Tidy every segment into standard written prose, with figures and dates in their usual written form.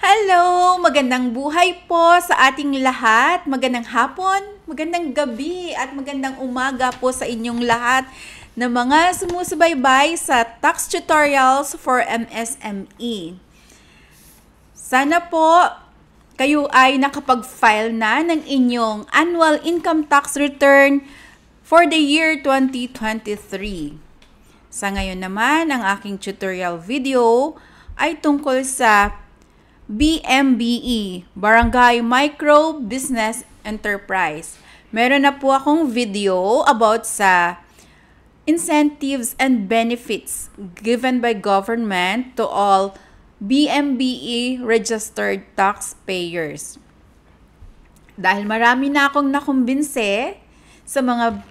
Hello! Magandang buhay po sa ating lahat. Magandang hapon, magandang gabi, at magandang umaga po sa inyong lahat na mga sumusubaybay sa tax tutorials for MSME. Sana po kayo ay nakapag-file na ng inyong annual income tax return for the year 2023. Sa ngayon naman, ang aking tutorial video ay tungkol sa BMBE, Barangay Micro Business Enterprise. Meron na po akong video about sa incentives and benefits given by government to all BMBE registered taxpayers. Dahil marami na akong nakumbinse sa mga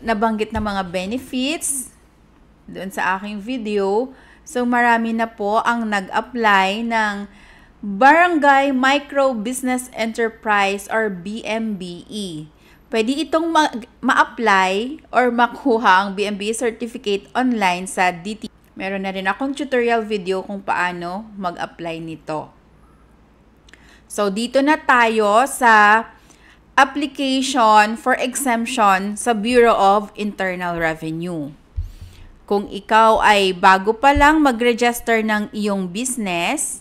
nabanggit na mga benefits doon sa aking video, so marami na po ang nag-apply ng Barangay Micro Business Enterprise or BMBE. Pwede itong ma-apply or makuha ang BMBE certificate online sa DT. Meron na rin akong tutorial video kung paano mag-apply nito. So dito na tayo sa application for exemption sa Bureau of Internal Revenue. Kung ikaw ay bago pa lang mag-register ng iyong business,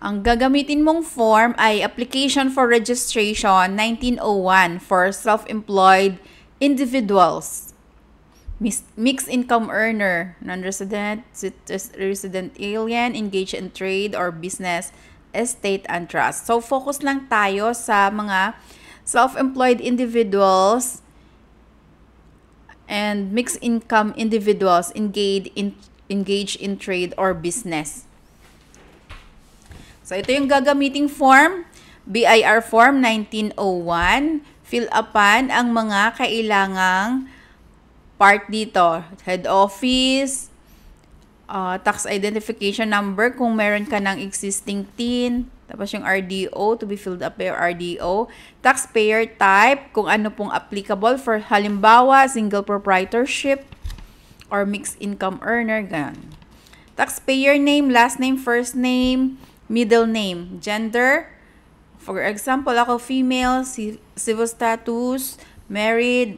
ang gagamitin mong form ay Application for Registration 1901 for self-employed individuals, mixed income earner, non-resident, resident alien, engaged in trade or business, estate and trust. So focus lang tayo sa mga self-employed individuals and mixed income individuals engaged in trade or business. So, ito yung gagamiting form, BIR Form 1901. Fill upan ang mga kailangang part dito. Head office, tax identification number kung meron ka ng existing TIN, tapos yung RDO, to be filled up by your RDO. Taxpayer type, kung ano pong applicable for halimbawa, single proprietorship or mixed income earner, ganun. Taxpayer name, last name, first name, middle name, gender. For example, ako female, civil status, married,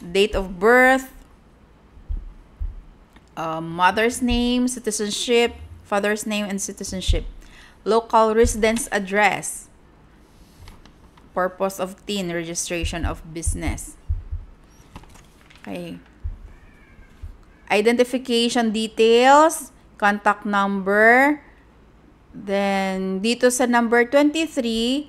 date of birth, mother's name, citizenship, father's name and citizenship. Local residence address, purpose of TIN, registration of business. Okay. Identification details, contact number. Then, dito sa number 23,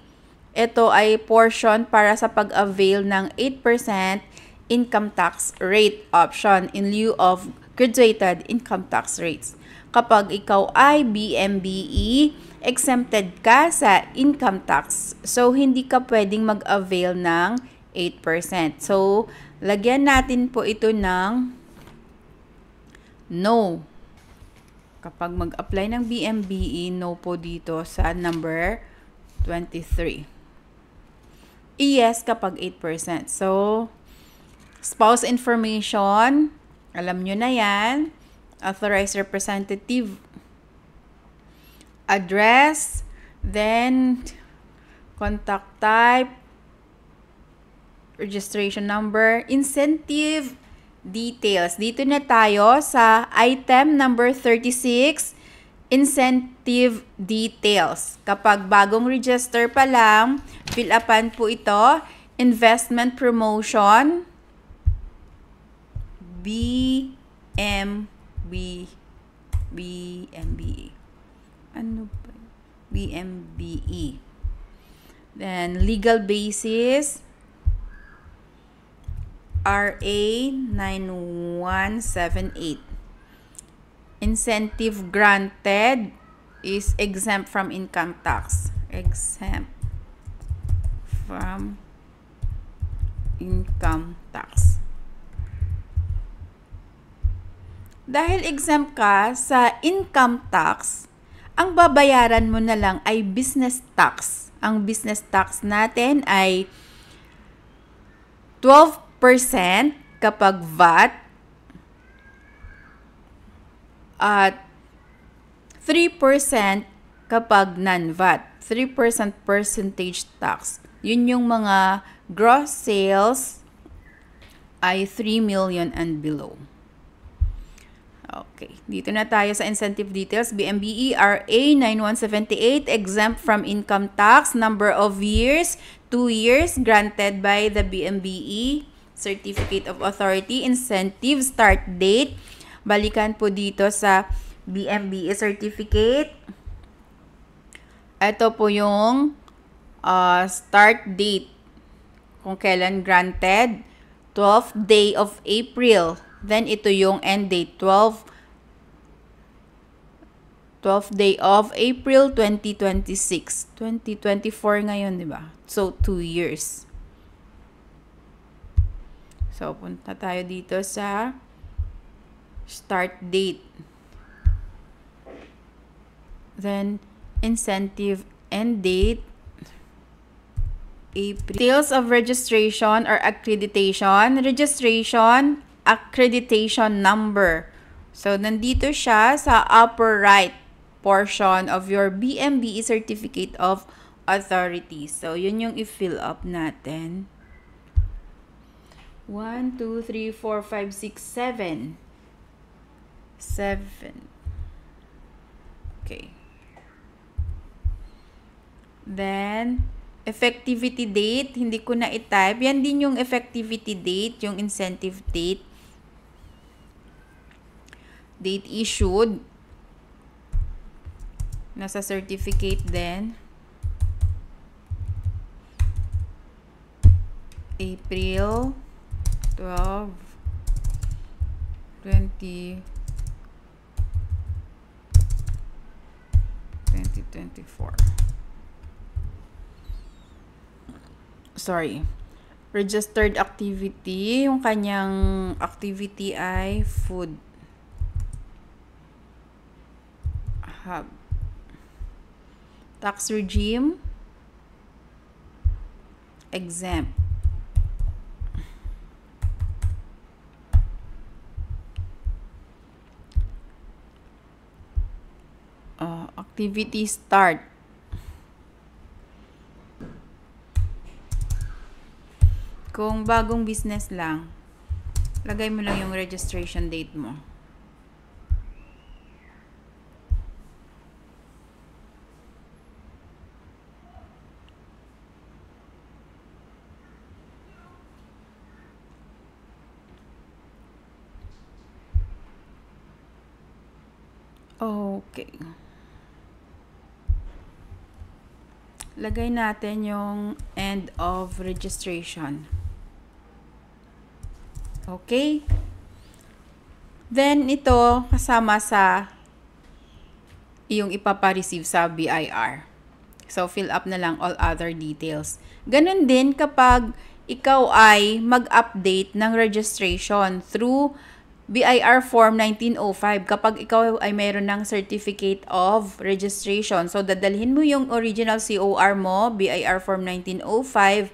ito ay portion para sa pag-avail ng 8% income tax rate option in lieu of graduated income tax rates. Kapag ikaw ay BMBE, exempted ka sa income tax. So, hindi ka pwedeng mag-avail ng 8%. So, lagyan natin po ito ng no. Kapag mag-apply ng BMBE, no po dito sa number 23. Yes kapag 8%. So, spouse information, alam nyo na yan. Authorized representative, address, then contact type, registration number, incentive details. Dito na tayo sa item number 36, incentive details. Kapag bagong register pa lang, fill upan po ito, investment promotion, BMBE. Ano ba? BMBE. Then, legal basis, RA 9178. Incentive granted is exempt from income tax. Exempt from income tax. Dahil exempt ka sa income tax, ang babayaran mo na lang ay business tax. Ang business tax natin ay 12% kapag VAT at 3% kapag non-VAT. 3% percentage tax. Yun yung mga gross sales ay 3 million and below. Okay, dito na tayo sa incentive details. BMBE RA 9178, exempt from income tax, number of years, 2 years, granted by the BMBE, Certificate of Authority, incentive, start date. Balikan po dito sa BMBE certificate. Ito po yung start date, kung kailan granted, 12th day of April. Then, ito yung end date, 12th day of April 2026. 2024 ngayon, di ba? So, 2 years. So, punta tayo dito sa start date. Then, incentive end date, April. Details of registration or accreditation. Registration, accreditation number. So, nandito siya sa upper right portion of your BMBE Certificate of Authority. So, yun yung i-fill up natin. 1, 2, 3, 4, 5, 6, 7. 7. Okay. Then, effectivity date, hindi ko na i-type. Yan din yung effectivity date, yung incentive date. Date issued. Nasa certificate din. April 12, 2024. Sorry. Registered activity. Yung kanyang activity ay food hub. Tax regime. Exempt. Activity start. Kung bagong business lang, lagay mo lang yung registration date mo. Okay. Lagay natin yung end of registration. Okay? Then, ito kasama sa yung ipapa-receive sa BIR. So, fill up na lang all other details. Ganun din kapag ikaw ay mag-update ng registration through BIR Form 1905 kapag ikaw ay mayroon ng Certificate of Registration. So, dadalhin mo yung original COR mo, BIR Form 1905,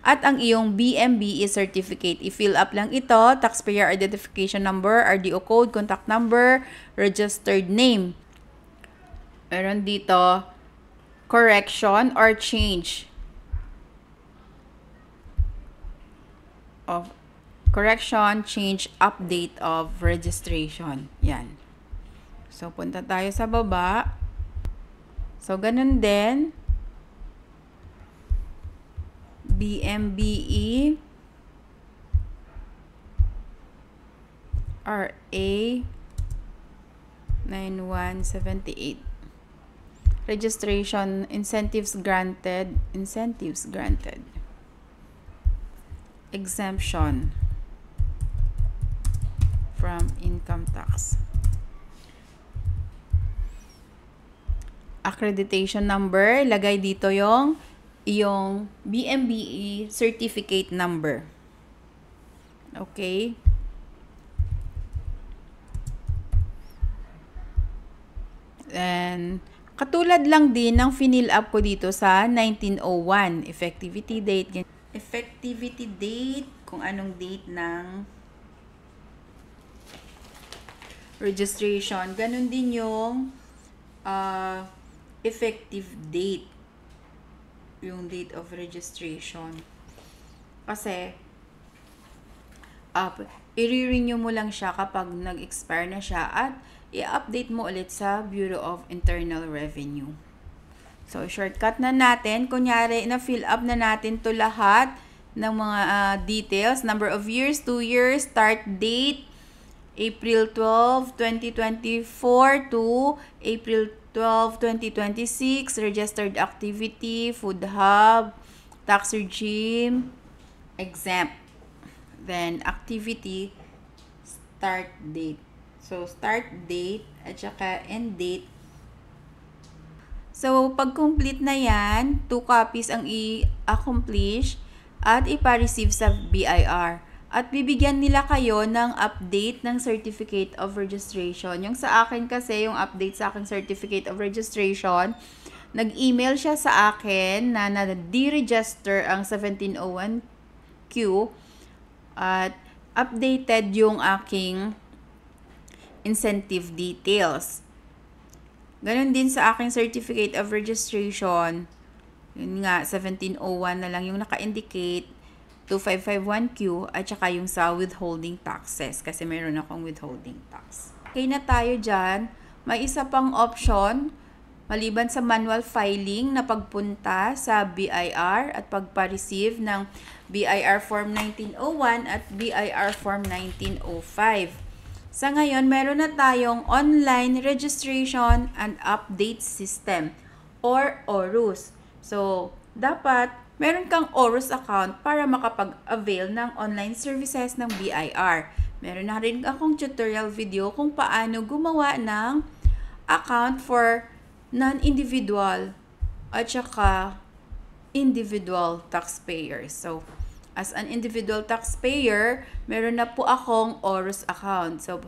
at ang iyong BMBE certificate. I-fill up lang ito, taxpayer identification number, RDO code, contact number, registered name. Meron dito, correction or change of correction, change, update of registration. Yan. So, punta tayo sa baba. So, ganun din. BMBE RA 9178. Registration, incentives granted, exemption from income tax. Accreditation number, lagay dito yung BMBE certificate number. Okay? And katulad lang din ng finill up ko dito sa 1901, effectivity date, kung anong date ng registration. Ganun din yung effective date. Yung date of registration. Kasi, i-renew mo lang siya kapag nag-expire na siya at i-update mo ulit sa Bureau of Internal Revenue. So, shortcut na natin. Kunyari, na-fill up na natin to lahat ng mga details. Number of years, 2 years, start date, April 12, 2024 to April 12, 2026, registered activity, food hub, tax regime, exempt. Then, activity, start date. So, start date at saka end date. So, pag complete na yan, 2 copies ang i-accomplish at ipa-receive sa BIR. At bibigyan nila kayo ng update ng Certificate of Registration. Yung sa akin kasi, yung update sa akin Certificate of Registration, nag-email siya sa akin na na-deregister ang 1701Q at updated yung aking incentive details. Ganon din sa aking Certificate of Registration. Yun nga, 1701 na lang yung naka-indicate, 2551Q, at saka yung sa withholding taxes. Kasi meron akong withholding tax. Okay na tayo dyan. May isa pang option, maliban sa manual filing na pagpunta sa BIR at pagpa-receive ng BIR Form 1901 at BIR Form 1905. Sa ngayon, meron na tayong Online Registration and Update System or ORUS. So, dapat meron kang ORUS account para makapag-avail ng online services ng BIR. Meron na rin akong tutorial video kung paano gumawa ng account for non-individual at saka individual taxpayers. So, as an individual taxpayer, meron na po akong ORUS account. So,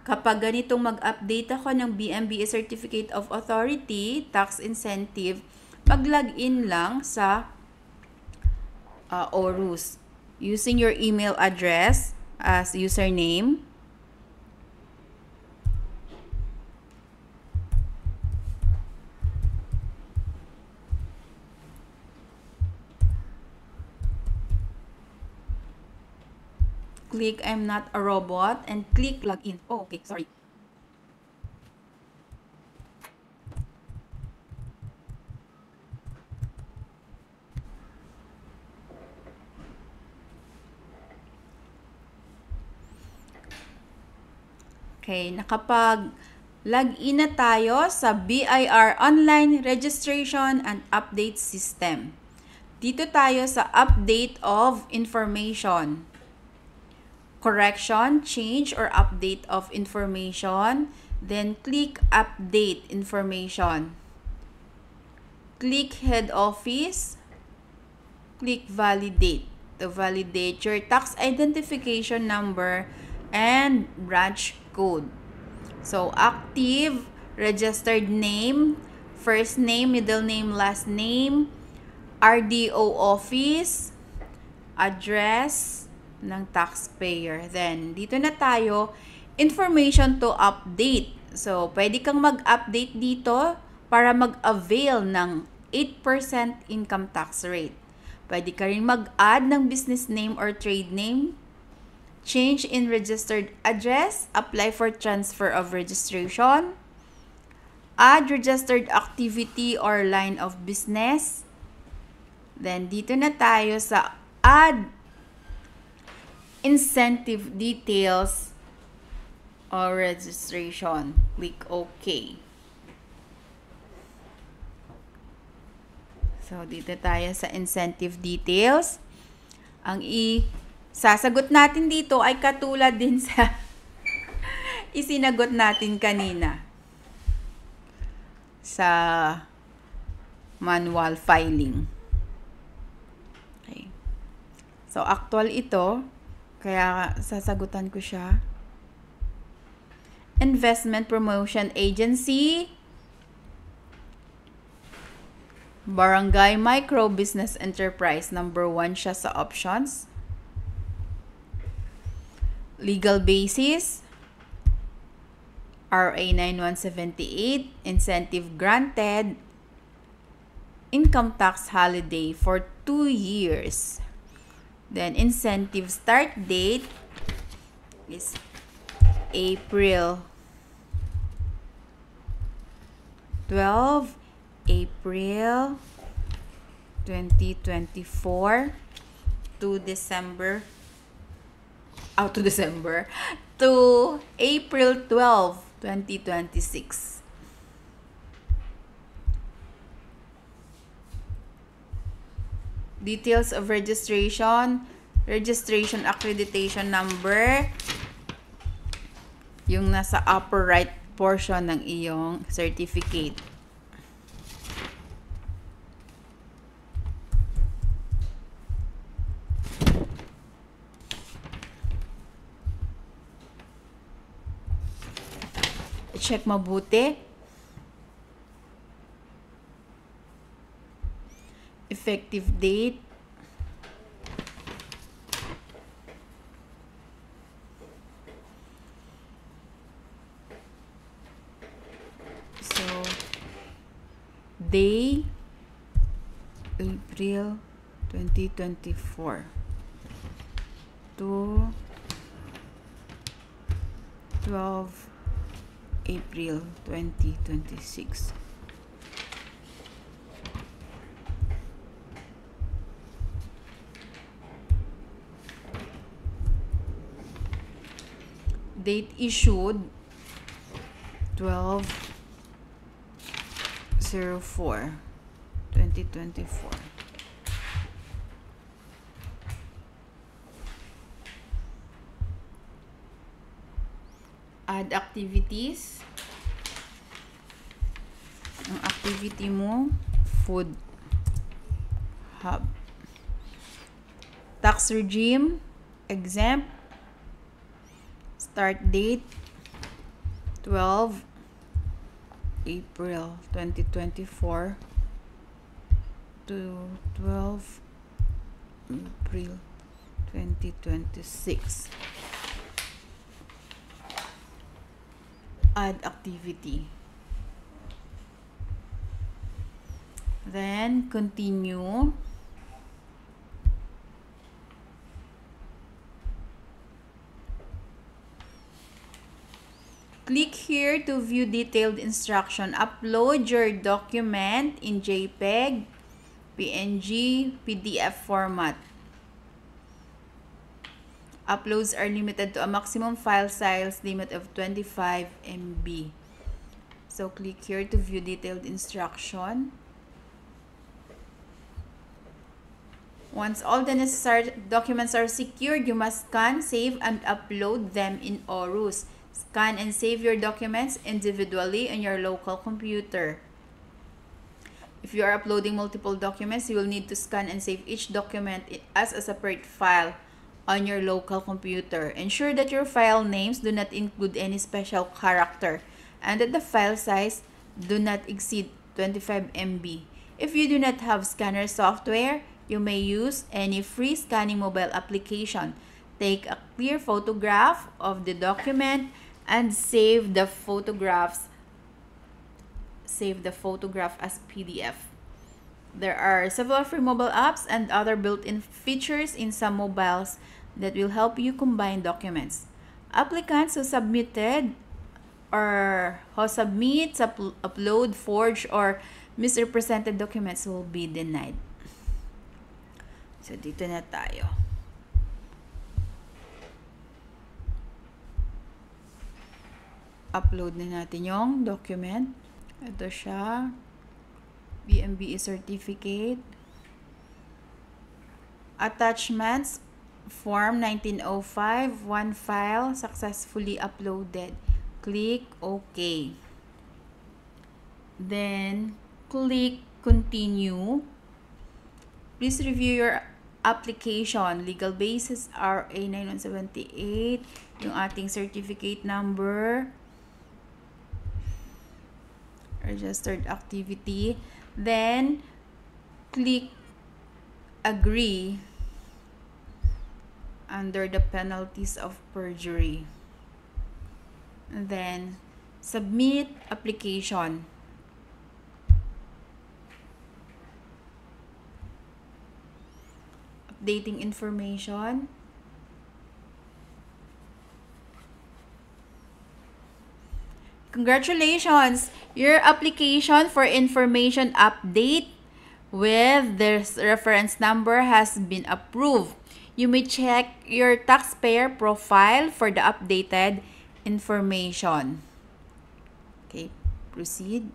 kapag ganitong mag-update ako ng BMBA Certificate of Authority, tax incentive, mag-login lang sa ORUS using your email address as username. Click I'm not a robot and click login. Oh, okay, sorry. Okay, nakapag-login na tayo sa BIR Online Registration and Update System. Dito tayo sa Update of Information. Correction, change, or update of information. Then, click Update Information. Click Head Office. Click Validate. To validate your tax identification number and branch code. So, active, registered name, first name, middle name, last name, RDO office, address ng taxpayer. Then, dito na tayo, information to update. So, pwede kang mag-update dito para mag-avail ng 8% income tax rate. Pwede ka rin mag-add ng business name or trade name, change in registered address, apply for transfer of registration, add registered activity or line of business. Then, dito na tayo sa add incentive details or registration. Click OK. So, dito tayo sa incentive details. Ang sasagot natin dito ay katulad din sa isinagot natin kanina sa manual filing. Okay. So, actual ito. Kaya sasagutan ko siya. Investment Promotion Agency. Barangay Micro Business Enterprise. Number 1 siya sa options. Legal basis. RA 9178. Incentive granted. income tax holiday for 2 years. Then incentive start date is April 12, April 2024 to April 12, 2026. Details of registration accreditation number, yung nasa upper right portion ng iyong certificate. Check mabuti. Effective date. So, day, April 2024 to 12 April 2026. Date issued 12/04/2024. Add activities. Ang activity mo, food hub. Tax regime, exempt. Start date, 12 April 2024 to 12 April 2026. Add activity. Then, continue. Click here to view detailed instruction. Upload your document in JPEG, PNG, PDF format. Uploads are limited to a maximum file size limit of 25 MB. So, click here to view detailed instruction. Once all the necessary documents are secured, you must scan, save, and upload them in ORUS. Scan and save your documents individually on your local computer. If you are uploading multiple documents, you will need to scan and save each document as a separate file on your local computer. Ensure that your file names do not include any special character and that the file size do not exceed 25 MB. If you do not have scanner software, you may use any free scanning mobile application. Take a clear photograph of the document and save the photograph as PDF. There are several free mobile apps and other built-in features in some mobiles that will help you combine documents. Applicants who submit, upload, forge, or misrepresented documents will be denied. So, dito na tayo. Upload na natin yung document. Ito siya. BMBE certificate. Attachments. Form 1905. One file successfully uploaded. Click OK. Then, click Continue. Please review your application. Legal basis RA 9178. Yung ating certificate number. Registered activity. Then, click Agree under the penalties of perjury. And then, Submit application. updating information. Congratulations! Your application for information update with this reference number has been approved. You may check your taxpayer profile for the updated information. Okay, proceed.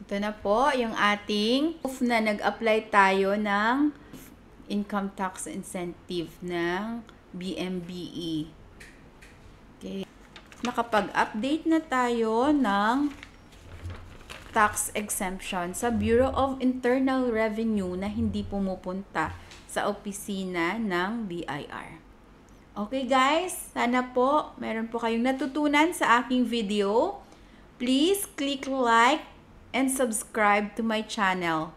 Ito na po yung ating proof na nag-apply tayo ng income tax incentive ng BMBE. Okay. Nakapag-update na tayo ng tax exemption sa Bureau of Internal Revenue na hindi pumupunta sa opisina ng BIR. Okay guys, sana po meron po kayong natutunan sa aking video. Please click like and subscribe to my channel.